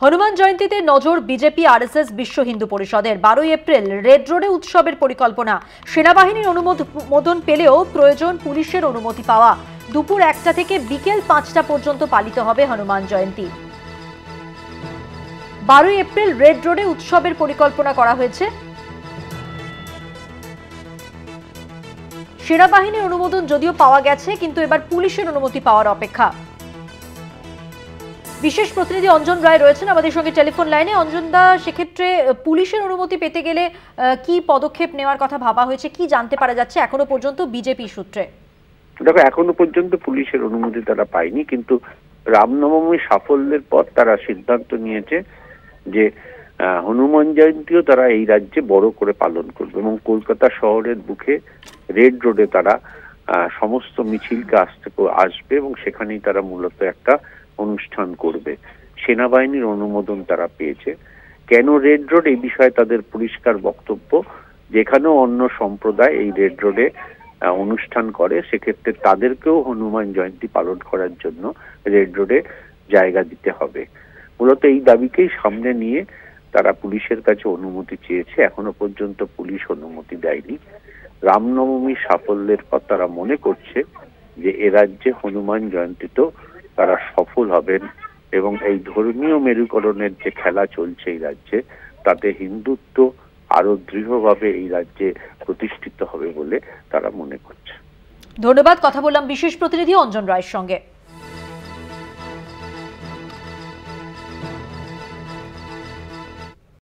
হনুমান জয়ন্তীতে নজর BJP RSS বিশ্ব হিন্দু পরিষদের। 12 এপ্রিল রেড রোডে উৎসবের পরিকল্পনা। সেনাবাহিনীর অনুমোদন পেলেও প্রয়োজন পুলিশের অনুমতি পাওয়া। দুপুর 1টা থেকে বিকেল 5টা পর্যন্ত পালিত হবে হনুমান জয়ন্তী। 12 এপ্রিল রেড রোডে উৎসবের পরিকল্পনা করা হয়েছে। সেনাবাহিনীর অনুমোদন যদিও পাওয়া গেছে, কিন্তু এবার পুলিশের অনুমতি পাওয়ার অপেক্ষা। বিশেষ প্রতিনিধি অঞ্জন রায় রয়েছেন আমাদের সঙ্গে টেলিফোন লাইনে। অঞ্জন দা, সেক্ষেত্রে পুলিশের অনুমতি পেতে গেলে কি পদক্ষেপ নেওয়ার কথা ভাবা হয়েছে, কি জানতে পারা যাচ্ছে এখনো পর্যন্ত বিজেপি সূত্রে? দেখো, এখনো পর্যন্ত পুলিশের অনুমতি তারা পায়নি, কিন্তু রামনবমী সাফল্যের পর তারা সিদ্ধান্ত নিয়েছে যে হনুমান জয়ন্তীও তারা এই রাজ্যে বড় করে পালন করবে এবং কলকাতা শহরের বুকে রেড রোডে তারা সমস্ত মিছিলকে আসবে এবং সেখানেই তারা মূলত একটা অনুষ্ঠান করবে। সেনাবাহিনীর অনুমোদন তারা পেয়েছে। কেন রেড রোড, এই বিষয়ে তাদের পরিষ্কার বক্তব্য, যেখানেও অন্য সম্প্রদায় এই রেড রোডে অনুষ্ঠান করে সেক্ষেত্রে তাদেরকেও হনুমান জয়ন্তী পালন করার জন্য রেড রোডে জায়গা দিতে হবে। মূলত এই দাবিকেই সামনে নিয়ে তারা পুলিশের কাছে অনুমতি চেয়েছে। এখনো পর্যন্ত পুলিশ অনুমতি দেয়নি। রামনবমী সাফল্যের পর তারা মনে করছে যে এ রাজ্যে হনুমান জয়ন্তীতেও তারা সফল হবেন এবং এই ধর্মীয় মেরুকরণের যে খেলা চলছে এই রাজ্যে, তাতে হিন্দুত্ব আরো দৃঢ়ভাবে এই রাজ্যে প্রতিষ্ঠিত হবে বলে তারা মনে করছে। ধন্যবাদ। কথা বললাম বিশেষ প্রতিনিধি অঞ্জন রায়ের সঙ্গে।